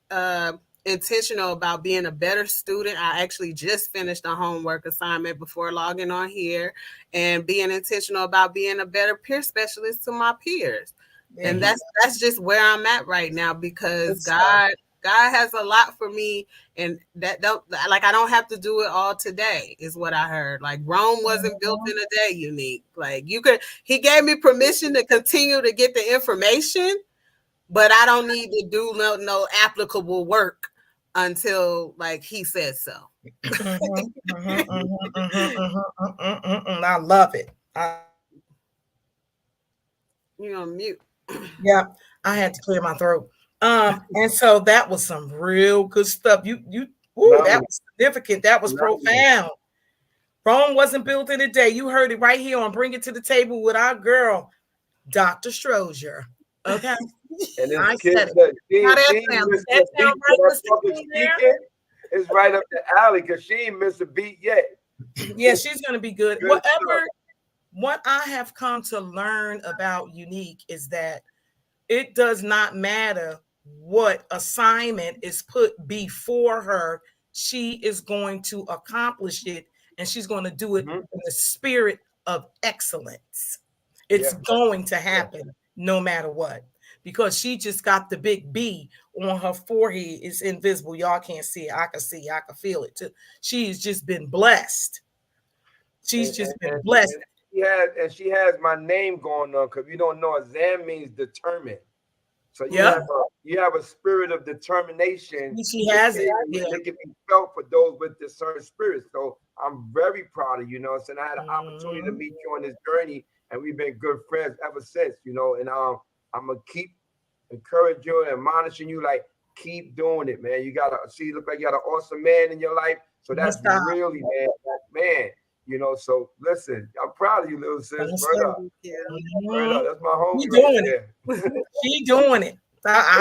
intentional about being a better student. I actually just finished a homework assignment before logging on here, and being intentional about being a better peer specialist to my peers. And that's just where I'm at right now, because God has a lot for me, and I don't have to do it all today, is what I heard. Like, Rome wasn't built in a day, Unique. Like, he gave me permission to continue to get the information, but I don't need to do no applicable work until like he says so. I love it. You're on mute. Yeah, I had to clear my throat. And so that was some real good stuff. That was significant. That was profound. Rome wasn't built in a day. You heard it right here on Bring It to the Table with our girl, Dr. Stroger. Okay. And I said it. It's right up the alley, because she ain't missed a beat yet. Yeah, she's gonna be good. What I have come to learn about Unique is that it does not matter what assignment is put before her. She is going to accomplish it, and she's going to do it in the spirit of excellence. It's going to happen no matter what, because she just got the big B on her forehead. It's invisible. Y'all can't see it. I can see it. I can feel it too. She's just been blessed. She's just been blessed. She has my name going on, because you don't know, Azzam means determined. So you have a spirit of determination. She has it. It can be felt for those with discerned spirits. So I'm very proud of you. So I had an opportunity to meet you on this journey, and we've been good friends ever since. And I'm gonna keep encouraging you and admonishing you, like, keep doing it, man. You gotta look like you got an awesome man in your life. So that's really, man. So listen, I'm proud of you, little sis. Word up. That's my homie. She doing it.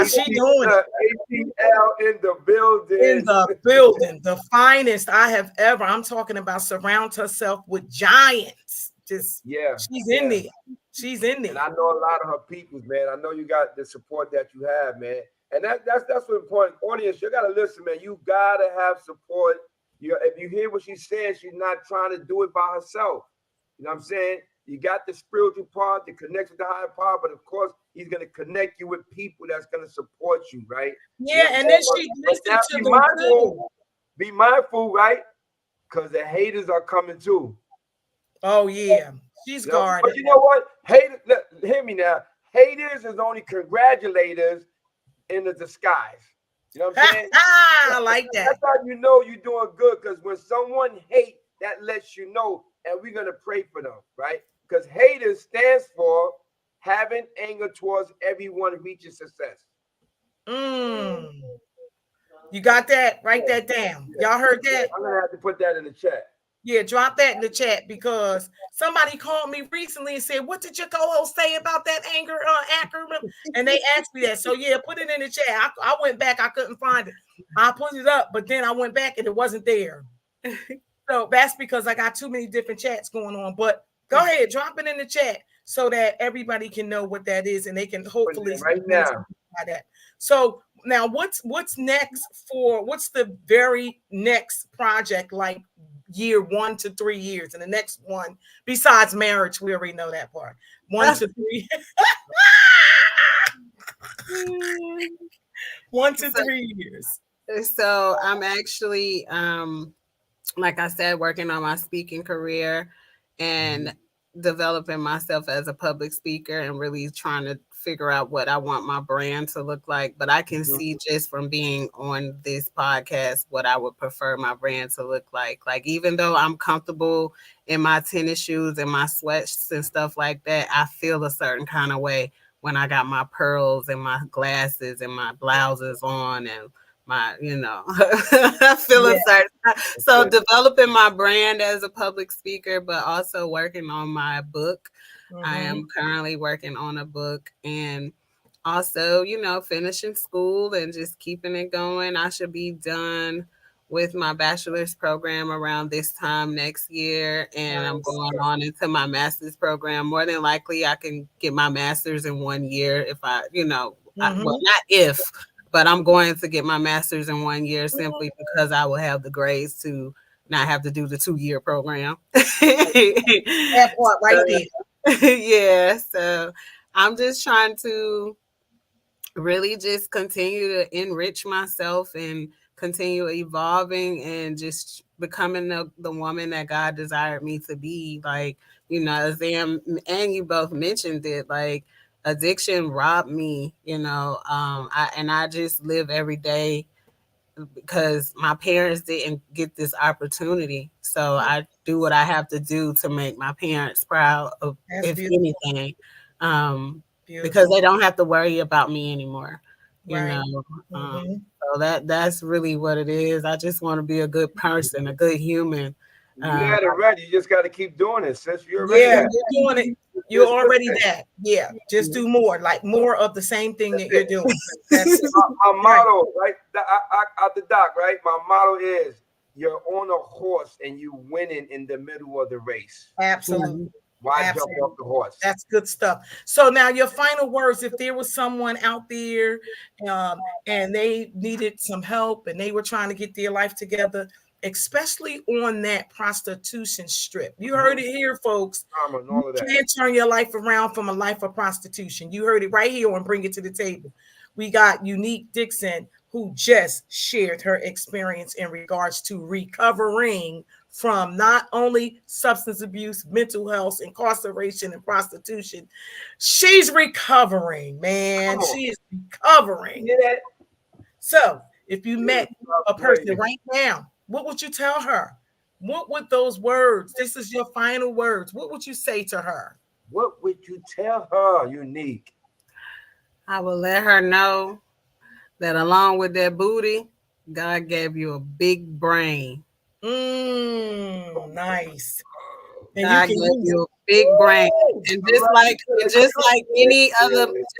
She doing it. ATL in the In building. the building, the finest I have ever. I'm talking about surround herself with giants. Just Yeah, she's in yeah. there. She's in And there. I know a lot of her peoples, man. I know you got the support that you have, man. And that's what important. Audience, you gotta listen, man. You gotta have support. If you hear what she's saying, she's not trying to do it by herself. You know what I'm saying? You got the spiritual part that connects with the higher power, but of course, he's gonna connect you with people that's gonna support you, right? You know Yeah, what I'm and saying? then she But now listened to them too. be mindful, right? Because the haters are coming too. Oh yeah, she's You know, but guarded. you know what? Haters, hear me now. Haters is only congratulators in the disguise. You know what I'm saying? I like That's that. how you know you're doing good. Because when someone hate, that lets you know, and we're gonna pray for them, right? Because haters stands for having anger towards everyone reaching success. Mm. You got that? Write Yeah, that down. yeah, Y'all heard yeah. that? I'm gonna have to put that in the chat. Yeah, drop that in the chat because somebody called me recently and said, "What did your co-host say about that anger acronym?" And they asked me that. So yeah, put it in the chat. I went back, I couldn't find it. I put it up, but then I went back and it wasn't there. So that's because I got too many different chats going on. But go ahead, drop it in the chat so that everybody can know what that is and they can Putting hopefully it right now. by that. So now what's next for what's the very next project like year 1 to 3 years and the next one besides marriage we already know that part 1 to 3 1 to 3 years. So I'm actually like I said, working on my speaking career and developing myself as a public speaker and really trying to figure out what I want my brand to look like. But I can Mhm. see just from being on this podcast what I would prefer my brand to look like. Like, even though I'm comfortable in my tennis shoes and my sweats and stuff like that, I feel a certain kind of way when I got my pearls and my glasses and my blouses on and my, Yeah. feeling certain. So developing my brand as a public speaker, but also working on my book. I Mm-hmm. am currently working on a book and also, finishing school and just keeping it going. I should be done with my bachelor's program around this time next year. And I'm Nice. going on into my master's program. More than likely, I can get my master's in 1 year if well, Mm-hmm. not if, but I'm going to get my master's in 1 year simply because I will have the grades to not have to do the 2 year program. That part right there. Yeah, so I'm just trying to really just continue to enrich myself and continue evolving and just becoming the woman that God desired me to be. Like, Azzam and you both mentioned it, like addiction robbed me, I just live every day because my parents didn't get this opportunity. So I do what I have to do to make my parents proud of, That's if beautiful. anything, because Beautiful. they don't have to worry about me anymore. You Right. know, Mm-hmm. so that's really what it is. I just want to be a good person, a good human. You had it ready. You just got to keep doing it. Since you're already Yeah, that. you're doing it. You're Just already listen. that. Yeah, just do more, like more of the same thing That's that you're it. doing. That's it. My Right. motto, right? Out the doc, right? My motto is you're on a horse and you winning in the middle of the race. Absolutely. Mhm. Why jump Absolutely. off the horse? That's good stuff. So now your final words, if there was someone out there and they needed some help and they were trying to get their life together, especially on that prostitution strip. You heard it here, folks. Trauma and You all of that. can't turn your life around from a life of prostitution. You heard it right here on Bring It to the Table. We got Unique Dixon, who just shared her experience in regards to recovering from not only substance abuse, mental health, incarceration, and prostitution. She's recovering, man. Come on. She is recovering. You hear that? So, if you met a person Praise. right now, what would you tell her? What would those words? This is your final words. What would you say to her? What would you tell her, Unique? I will let her know that along with that booty, God gave you a big brain. Nice. and you God can gave use you it. a big brain. Woo! And I love you to the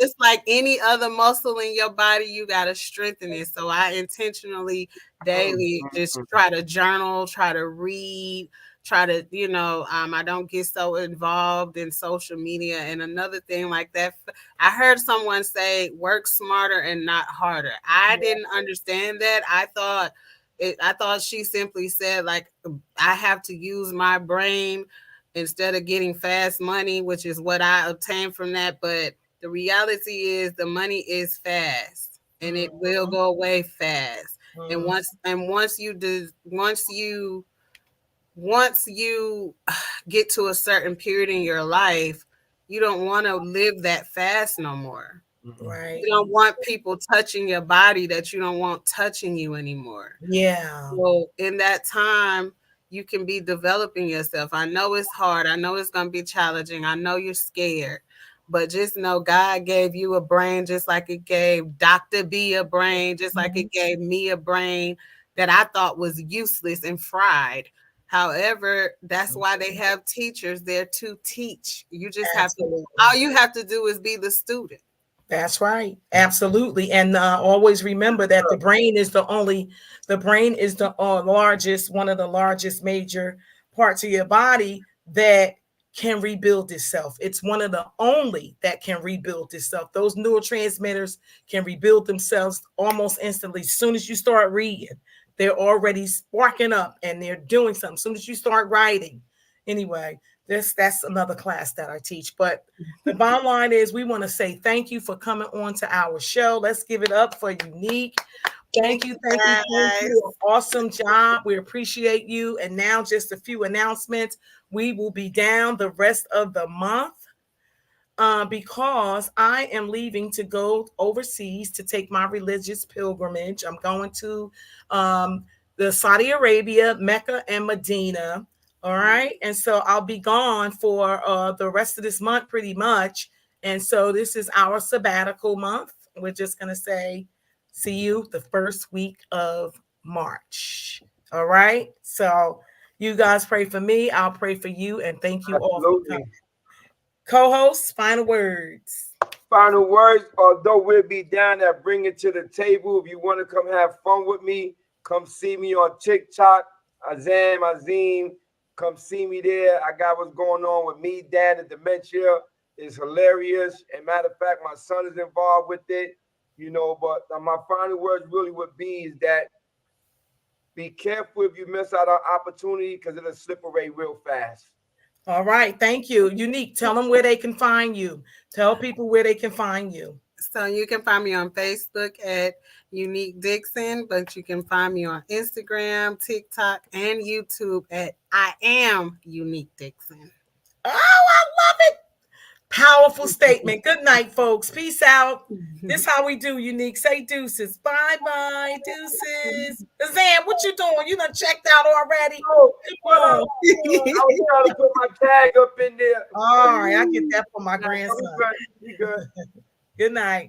just like any other muscle in your body, you gotta strengthen it. So I intentionally daily just try to journal, try to read, try to, I don't get so involved in social media. And another thing like that, I heard someone say work smarter and not harder. I didn't understand that. I thought she simply said, like, I have to use my brain instead of getting fast money, which is what I obtained from that. But the reality is the money is fast and it will go away fast. And once you get to a certain period in your life, you don't want to live that fast no more. Right. You don't want people touching your body that you don't want touching you anymore. Yeah. So in that time, you can be developing yourself. I know it's hard. I know it's going to be challenging. I know you're scared, but just know God gave you a brain just like it gave Dr. B a brain, just like it gave me a brain that I thought was useless and fried. However, that's why they have teachers there to teach. You just have to, Absolutely. all you have to do is be the student. That's right. Absolutely. And always remember that the brain is the largest, one of the largest major parts of your body that can rebuild itself. It's one of the only that can rebuild itself. Those neurotransmitters can rebuild themselves almost instantly. As soon as you start reading, they're already sparking up and they're doing something. As soon as you start writing. Anyway, that's another class that I teach. But the bottom line is we want to say thank you for coming on to our show. Let's give it up for Unique. Thank you. Awesome job. We appreciate you. And now just a few announcements. We will be down the rest of the month because I am leaving to go overseas to take my religious pilgrimage. I'm going to the Saudi Arabia, Mecca, and Medina. All right. And so I'll be gone for the rest of this month pretty much. And so this is our sabbatical month. We're just going to say, see you the first week of March. All right. So you guys pray for me. I'll pray for you. And thank you all for coming. Co-hosts, final words. Final words. Although we'll be down at Bring It to the Table, if you want to come have fun with me, come see me on TikTok, Azzam. Come see me there. I got what's going on with me, Dan, and dementia. It's hilarious. And matter of fact, my son is involved with it. But my final words really would be is that be careful if you miss out on opportunity because it'll slip away real fast. All right. Thank you. Unique. Tell them where they can find you. Tell people where they can find you. So you can find me on Facebook at Unique Dixon, but you can find me on Instagram, TikTok, and YouTube at I Am Unique Dixon. Oh, I love it. Powerful statement. Good night, folks. Peace out. This is how we do, Unique. Say deuces. Bye-bye. Deuces. Azzam, what you doing? You done checked out already? Oh, I was trying to put my tag up in there. All right. I get that for my grandson. You good. Good night.